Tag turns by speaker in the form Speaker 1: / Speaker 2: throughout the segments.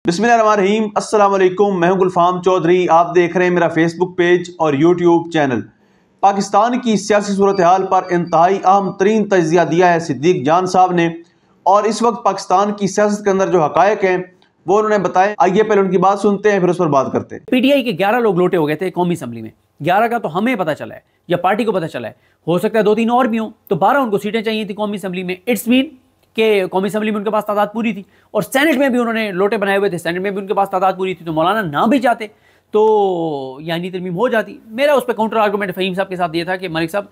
Speaker 1: बिस्मिल्लाहिर्रहमानिर्रहीम, अस्सलाम वालेकुम। मैं हूं गुलफाम चौधरी। आप देख रहे हैं मेरा फेसबुक पेज और यूट्यूब चैनल। पाकिस्तान की सियासी सूरत हाल पर इंतहाई अहम तरीन तजिया दिया है सिद्दीक जान साहब ने, और इस वक्त पाकिस्तान की सियासत के अंदर जो हकायक हैं वो उन्होंने बताए। आइए पहले उनकी बात सुनते हैं, फिर उस पर बात करते हैं।
Speaker 2: पीटीआई के 11 लोग लोटे हो गए थे कौमी असम्बली में। 11 का तो हमें पता चला है या पार्टी को पता चला है, हो सकता है 2-3 और भी हों, तो 12 उनको सीटें चाहिए थी कौमी असम्बली में। इट्स मीन कि कौमी असम्बली में उनके पास तादाद पूरी थी, और सेनेट में भी उन्होंने लोटे बनाए हुए थे, सेनेट में भी उनके पास तादाद पूरी थी। तो मौलाना ना भी चाहते तो यानी तरमीम हो जाती। मेरा उस पर काउंटर आर्गूमेंट फ़हीम साहब के साथ ये था कि मलिक साहब,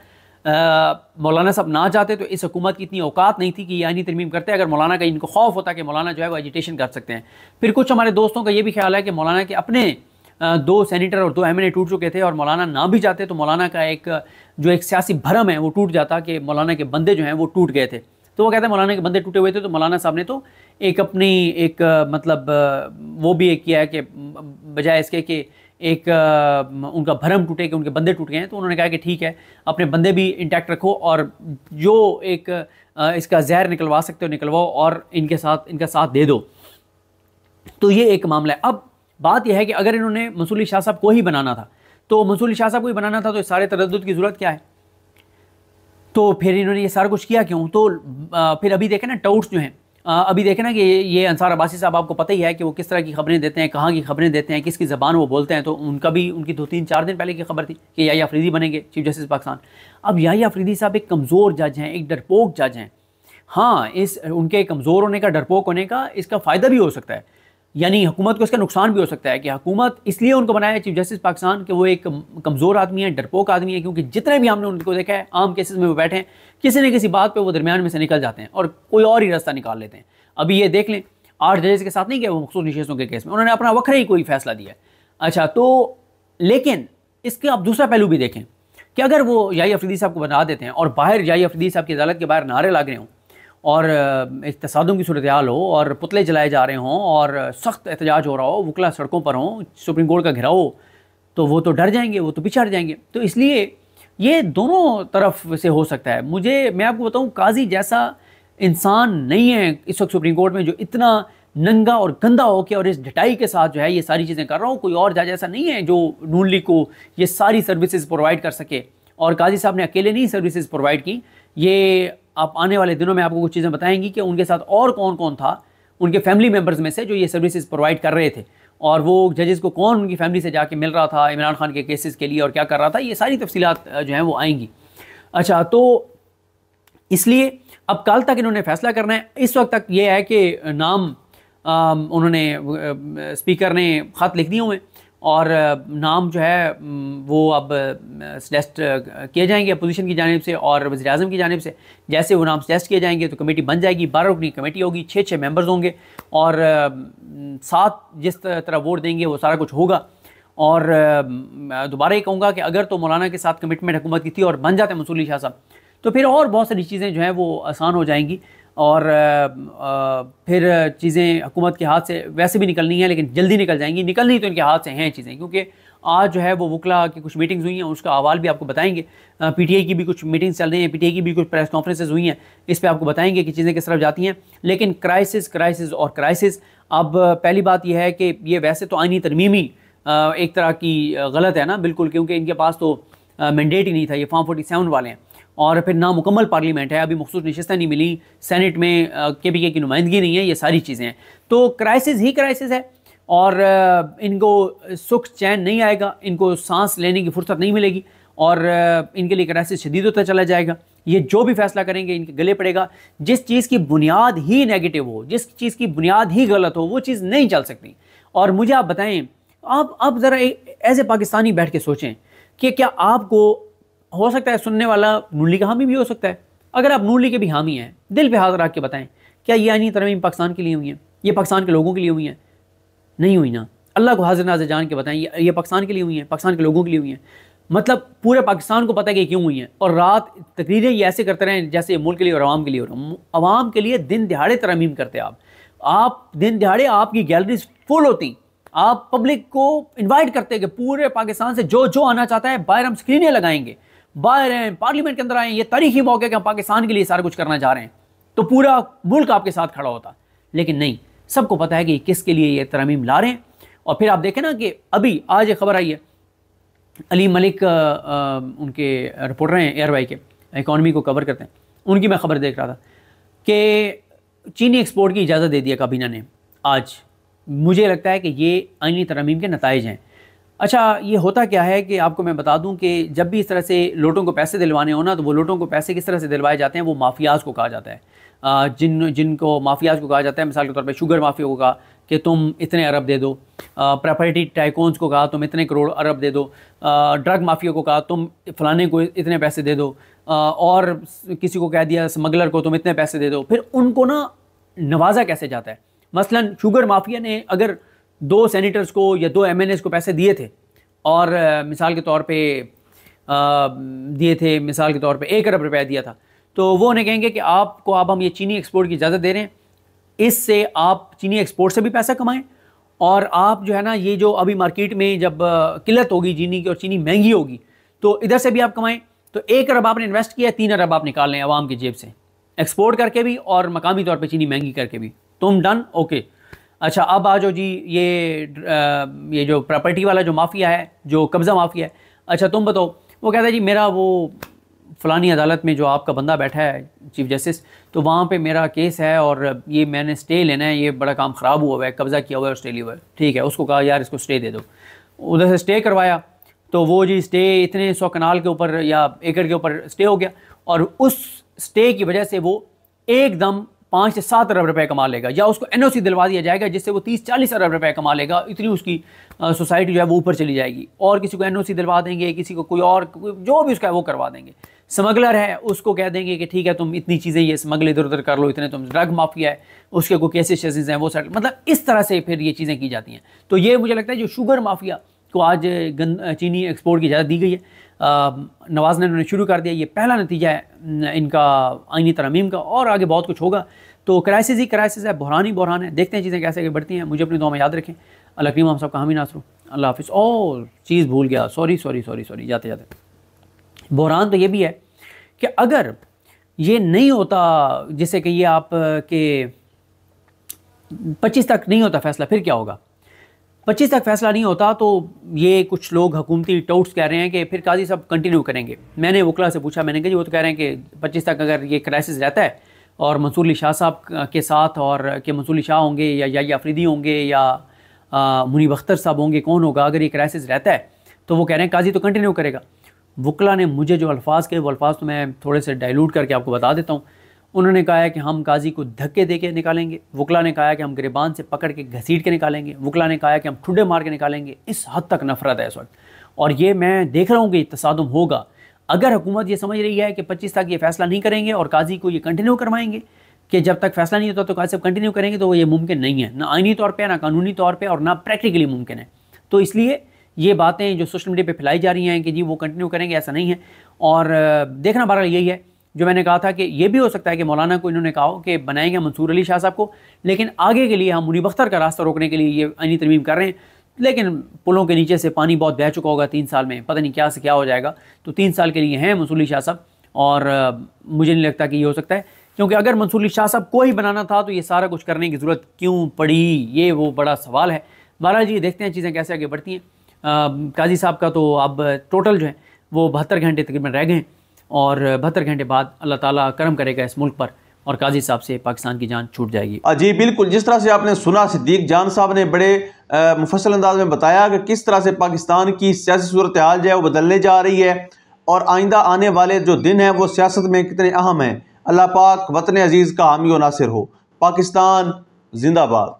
Speaker 2: मौलाना साहब ना चाहते तो इस हुकूमत की इतनी औकात नहीं थी कि यानी तरमीम करते। अगर मौलाना का इनको खौफ होता कि मौलाना जो है वो एजिटेशन कर सकते हैं। फिर कुछ हमारे दोस्तों का ये भी ख्याल है कि मौलाना के अपने 2 सेनेटर और 2 एमएनए टूट चुके थे, और मौलाना ना भी चाहते तो मौलाना का एक सियासी भरम है वो टूट जाता, कि मौलाना के बंदे जो हैं वो टूट गए थे। तो वो कहते हैं मौलाना के बंदे टूटे हुए थे, तो मौलाना साहब ने तो वो भी एक किया है कि बजाय इसके कि उनका भरम टूटे कि उनके बंदे टूट गए हैं, तो उन्होंने कहा कि ठीक है, अपने बंदे भी इंटैक्ट रखो, और जो इसका जहर निकलवा सकते हो निकलवाओ, और इनका साथ दे दो। तो ये एक मामला है। अब बात यह है कि अगर इन्होंने मंसूर अली शाह साहब को ही बनाना था, तो मंसूर अली शाह साहब को ही बनाना था, तो इस सारे तरद्दुद की ज़रूरत क्या है? तो फिर इन्होंने ये सारा कुछ किया क्यों? तो फिर अभी देखें ना टाउट्स जो हैं, अभी देखें ना कि ये अंसार अब्बासी साहब, आपको पता ही है कि वो किस तरह की खबरें देते हैं, कहाँ की खबरें देते हैं, किसकी ज़बान वो बोलते हैं। तो उनकी 2-3-4 दिन पहले की खबर थी कि याहिया अफरीदी बनेंगे चीफ जस्टिस पाकिस्तान। अब याहिया अफरीदी साहब एक कमज़ोर जज हैं, एक डरपोक जज हैं। हाँ, उनके कमज़ोर होने का, डरपोक होने का इसका फ़ायदा भी हो सकता है, यानी हुकूमत को इसका नुकसान भी हो सकता है कि हुकूमत इसलिए उनको बनाया है चीफ जस्टिस पाकिस्तान कि वो एक कमज़ोर आदमी है, डरपोक आदमी है। क्योंकि जितने भी हमने उनको देखा है आम केसेस में वो बैठे हैं, किसी न किसी बात पे वो दरमियान में से निकल जाते हैं और कोई और ही रास्ता निकाल लेते हैं। अभी ये देख लें, 8 जजेस के साथ नहीं गए वो मखसूस नशिस्तों के केस में, उन्होंने अपना वखरा ही कोई फैसला दिया है। अच्छा, तो लेकिन इसके आप दूसरा पहलू भी देखें कि अगर वो याहिया अफरीदी साहब को बना देते हैं और बाहर याहिया अफरीदी साहब की अदालत के बाहर नारे लग रहे हों, और एक तसादुम की सूरत हाल हो, और पुतले जलाए जा रहे हों, और सख्त एहतजाज हो रहा हो, वकला सड़कों पर हों, सुप्रीम कोर्ट का घेराव हो, तो वो तो डर जाएंगे, वो तो पीछे हट जाएंगे। तो इसलिए ये दोनों तरफ से हो सकता है। मैं आपको बताऊं, काजी जैसा इंसान नहीं है इस वक्त सुप्रीम कोर्ट में जो इतना नंगा और गंदा हो के और इस ढटाई के साथ जो है ये सारी चीज़ें कर रहा हो। कोई और जज ऐसा नहीं है जो नून लीग को ये सारी सर्विसेज प्रोवाइड कर सके, और काजी साहब ने अकेले नहीं सर्विसेज प्रोवाइड की। ये आप आने वाले दिनों में आपको कुछ चीज़ें बताएंगी कि उनके साथ और कौन कौन था उनके फैमिली मेम्बर्स में से जो ये सर्विसेज प्रोवाइड कर रहे थे, और वो जजेस को कौन उनकी फैमिली से जाके मिल रहा था इमरान खान के केसेस के लिए और क्या कर रहा था। ये सारी तफसीलात जो हैं वो आएंगी। अच्छा, तो इसलिए अब कल तक इन्होंने फैसला करना है। इस वक्त तक ये है कि नाम उन्होंने स्पीकर ने ख़त लिख दिए हुए, और नाम जो है वो अब सजेस्ट किए जाएंगे अपोजिशन की जानिब से और वज़ीर आज़म की जानिब से। जैसे वो नाम सजेस्ट किए जाएंगे तो कमेटी बन जाएगी, 12 रुकनी कमेटी होगी, 6 मेंबर्स होंगे, और 7 जिस तरह वोट देंगे वो सारा कुछ होगा। और दोबारा ये कहूँगा कि अगर तो मौलाना के साथ कमिटमेंट हुकूमत की थी और बन जाते मंसूर अली शाह साहब, तो फिर और बहुत सारी चीज़ें जो हैं वो आसान हो जाएंगी, और फिर चीज़ें हुकूमत के हाथ से वैसे भी निकलनी है, लेकिन जल्दी निकल जाएंगी। निकलनी तो इनके हाथ से हैं चीज़ें, क्योंकि आज जो है वो वकला की कुछ मीटिंग्स हुई हैं, उसका अहवाल भी आपको बताएंगे। पीटीआई की भी कुछ मीटिंग्स चल रही हैं, पीटीआई की भी कुछ प्रेस कॉन्फ्रेंसेज हुई हैं, इस पर आपको बताएंगे कि चीज़ें किस तरफ जाती हैं। लेकिन क्राइसिस और क्राइसिस। अब पहली बात यह है कि ये वैसे तो आईनी तरमीमी एक तरह की गलत है ना, बिल्कुल, क्योंकि इनके पास तो मैंडेट ही नहीं था, ये फॉर्म 47 वाले हैं, और फिर नामुकम्मल पार्लियामेंट है, अभी मखसूस नशिस्तें नहीं मिली, सेनेट में केपीके की नुमाइंदगी नहीं है, ये सारी चीज़ें हैं। तो क्राइसिस ही क्राइसिस है, और इनको सुख चैन नहीं आएगा, इनको सांस लेने की फुर्सत नहीं मिलेगी, और इनके लिए क्राइसिस शदीद होता चला जाएगा। ये जो भी फैसला करेंगे इनके गले पड़ेगा। जिस चीज़ की बुनियाद ही नेगेटिव हो, जिस चीज़ की बुनियाद ही गलत हो, वो चीज़ नहीं चल सकती। और मुझे आप बताएं, आप ज़रा एज ए पाकिस्तानी बैठ के सोचें कि क्या आपको हो सकता है सुनने वाला नून लीग का हामी भी हो सकता है। अगर आप नून लीग के भी हामी हैं, दिल पे हाथ रख के बताएं, क्या ये आईनी तरमीम पाकिस्तान के लिए हुई हैं? ये पाकिस्तान के लोगों के लिए हुई हैं? नहीं हुई ना। अल्लाह को हाजिर नाज़िर जान के बताएं, ये पाकिस्तान के लिए हुई हैं, पाकिस्तान के लोगों के लिए हुई हैं? मतलब पूरे पाकिस्तान को पता है कि क्यों हुई हैं, और रात तकरीरें ये ऐसे करते रहें जैसे मुल्क के लिए और आवाम के लिए हो रहा। आवाम के लिए दिन दिहाड़े तरमीम करते आप दिन दिहाड़े आपकी गैलरीज फुल होती, आप पब्लिक को इन्वाइट करते कि पूरे पाकिस्तान से जो जो आना चाहता है, बाहर हम स्क्रीनें लगाएंगे, बाहर हैं, पार्लियामेंट के अंदर आए, ये तारीखी मौके के हम पाकिस्तान के लिए सारा कुछ करना चाह रहे हैं, तो पूरा मुल्क आपके साथ खड़ा होता। लेकिन नहीं, सबको पता है कि किसके लिए ये तरमीम ला रहे हैं। और फिर आप देखें ना कि अभी आज एक खबर आई है, अली मलिक उनके रिपोर्टर हैं एयरवाई के, इकॉनमी को कवर करते हैं, उनकी मैं खबर देख रहा था कि चीनी एक्सपोर्ट की इजाज़त दे दिया काबीना ने आज। मुझे लगता है कि ये आईनी तरमीम के नताइज हैं। अच्छा, ये होता क्या है कि आपको मैं बता दूं कि जब भी इस तरह से लोटों को पैसे दिलवाने हो ना, तो वो लोटों को पैसे किस तरह से दिलवाए जाते हैं, वो माफियाज़ को कहा जाता है। जिनको माफियाज़ को कहा जाता है, मिसाल के तौर पे शुगर माफिया को कहा कि तुम इतने अरब दे दो, प्रॉपर्टी टाइकॉन्स को कहा तुम इतने करोड़ अरब दे दो, ड्रग माफिया को कहा तुम फलाने को इतने पैसे दे दो, और किसी को कह दिया स्मगलर को तुम इतने पैसे दे दो। फिर उनको ना नवाजा कैसे जाता है। मसलन शुगर माफिया ने अगर 2 सेनेटर्स को या 2 MNAs को पैसे दिए थे और मिसाल के तौर पे दिए थे, मिसाल के तौर पे 1 अरब रुपया दिया था, तो वो उन्हें कहेंगे कि आपको अब हम ये चीनी एक्सपोर्ट की इजाज़त दे रहे हैं, इससे आप चीनी एक्सपोर्ट से भी पैसा कमाएं और आप जो है ना, ये जो अभी मार्केट में जब किल्लत होगी चीनी की और चीनी महंगी होगी, तो इधर से भी आप कमाएं। तो 1 अरब आपने इन्वेस्ट किया, 3 अरब आप निकाल लें आवाम की जेब से, एक्सपोर्ट करके भी और मकामी तौर पे चीनी महंगी करके भी। तुम डन, ओके। अच्छा, अब आ जाओ जी, ये जो प्रॉपर्टी वाला जो माफिया है, जो कब्ज़ा माफिया है, अच्छा तुम बताओ। वो कहता है जी मेरा वो फ़लानी अदालत में जो आपका बंदा बैठा है चीफ जस्टिस, तो वहाँ पे मेरा केस है और ये मैंने स्टे लेना है, ये बड़ा काम ख़राब हुआ है, कब्ज़ा किया हुआ है और स्टे लिया हुआ है। ठीक है, उसको कहा यार इसको स्टे दे दो, उधर से स्टे करवाया, तो वो जी स्टे इतने 100 कनाल के ऊपर या एकड़ के ऊपर स्टे हो गया, और उस स्टे की वजह से वो एकदम 5 से 7 अरब रुपए कमा लेगा, या उसको NOC दिलवा दिया जाएगा जिससे वो 30-40 अरब रुपए कमा लेगा। इतनी उसकी सोसाइटी जो है वो ऊपर चली जाएगी, और किसी को NOC दिलवा देंगे, किसी को कोई और जो भी उसका है वो करवा देंगे। स्मगलर है उसको कह देंगे कि ठीक है तुम इतनी चीज़ें ये स्मगल इधर उधर कर लो, इतने तुम ड्रग माफिया है उसके कोई केसेस हैं वो सेटल, मतलब इस तरह से फिर ये चीज़ें की जाती हैं। तो ये मुझे लगता है जो शुगर माफिया को आज चीनी एक्सपोर्ट की इजाज़त दी गई है, नवाज़ ने उन्होंने शुरू कर दिया, ये पहला नतीजा है इनका आईनी तरमीम का, और आगे बहुत कुछ होगा। तो क्राइसिस ही क्राइसिस है, बहरान ही बहरान है। देखते हैं चीज़ें कैसे आगे बढ़ती हैं। मुझे अपनी दुआ में याद रखें। अल्लाह करीम हम सब का हामी नासर। अल्लाह हाफिज़। और चीज़ भूल गया, सॉरी जाते जाते, बहरान तो ये भी है कि अगर ये नहीं होता, जैसे कि ये आप के 25 तक नहीं होता फैसला, फिर क्या होगा? 25 तक फैसला नहीं होता तो ये कुछ लोग हुकूमती टाउट्स कह रहे हैं कि फिर काजी साहब कंटिन्यू करेंगे। मैंने वकला से पूछा, मैंने कहा जी वो तो कह रहे हैं कि 25 तक अगर ये क्राइसिस रहता है और मंसूर अली शाह साहब के साथ, और कि मंसूर अली शाह होंगे या अफरीदी होंगे या मुनीब अख्तर साहब होंगे, कौन होगा अगर ये क्राइसिस रहता है, तो वो कह रहे हैं काजी तो कंटिन्यू करेगा। वकला ने मुझे जो अल्फाज कहे वो अल्फाज तो मैं थोड़े से डाइल्यूट करके आपको बता देता हूँ। उन्होंने कहा है कि हम काजी को धक्के दे के निकालेंगे। वकला ने कहा है कि हम गिरबान से पकड़ के घसीट के निकालेंगे। वकला ने कहा है कि हम ठुड्डे मार के निकालेंगे। इस हद तक नफरत है इस वक्त, और ये मैं देख रहा हूँ कि तसादुम होगा। अगर हुकूमत ये समझ रही है कि 25 तक ये फैसला नहीं करेंगे और काजी को ये कंटिन्यू करवाएंगे कि जब तक फैसला नहीं होता तो काजी साहब कंटिन्यू करेंगे, तो ये मुमकिन नहीं है, ना आइनी तौर पर, ना कानूनी तौर पर, और ना प्रैक्टिकली मुमकिन है। तो इसलिए ये बातें जो सोशल मीडिया पे फैलाई जा रही हैं कि जी वो कंटिन्यू करेंगे, ऐसा नहीं है। और देखना बहरहाल यही है जो मैंने कहा था कि ये भी हो सकता है कि मौलाना को इन्होंने कहा कि बनाएंगे मंसूर अली शाह साहब को, लेकिन आगे के लिए हम मुनीब अख्तर का रास्ता रोकने के लिए ये आईनी तरमीम कर रहे हैं। लेकिन पुलों के नीचे से पानी बहुत बह चुका होगा 3 साल में, पता नहीं क्या से क्या हो जाएगा। तो 3 साल के लिए हैं मंसूर अली शाह साहब, और मुझे नहीं लगता कि ये हो सकता है, क्योंकि अगर मंसूर अली शाह साहब को ही बनाना था तो ये सारा कुछ करने की ज़रूरत क्यों पड़ी, ये वो बड़ा सवाल है। बहरहाल जी देखते हैं चीज़ें कैसे आगे बढ़ती हैं। काजी साहब का तो अब टोटल जो है वो 72 घंटे तकरीबन रह गए, और 72 घंटे बाद अल्लाह ताला करम करेगा इस मुल्क पर, और काजी साहब से पाकिस्तान की जान छूट जाएगी।
Speaker 1: जी बिल्कुल, जिस तरह से आपने सुना, सिद्दीक जान साहब ने बड़े मुफस्सल अंदाज में बताया कि किस तरह से पाकिस्तान की सियासी सूरत हाल जो है वो बदलने जा रही है, और आइंदा आने वाले जो दिन हैं वो सियासत में कितने अहम हैं। अल्लाह पाक वतन अजीज़ का हामी व नासिर हो। पाकिस्तान जिंदाबाद।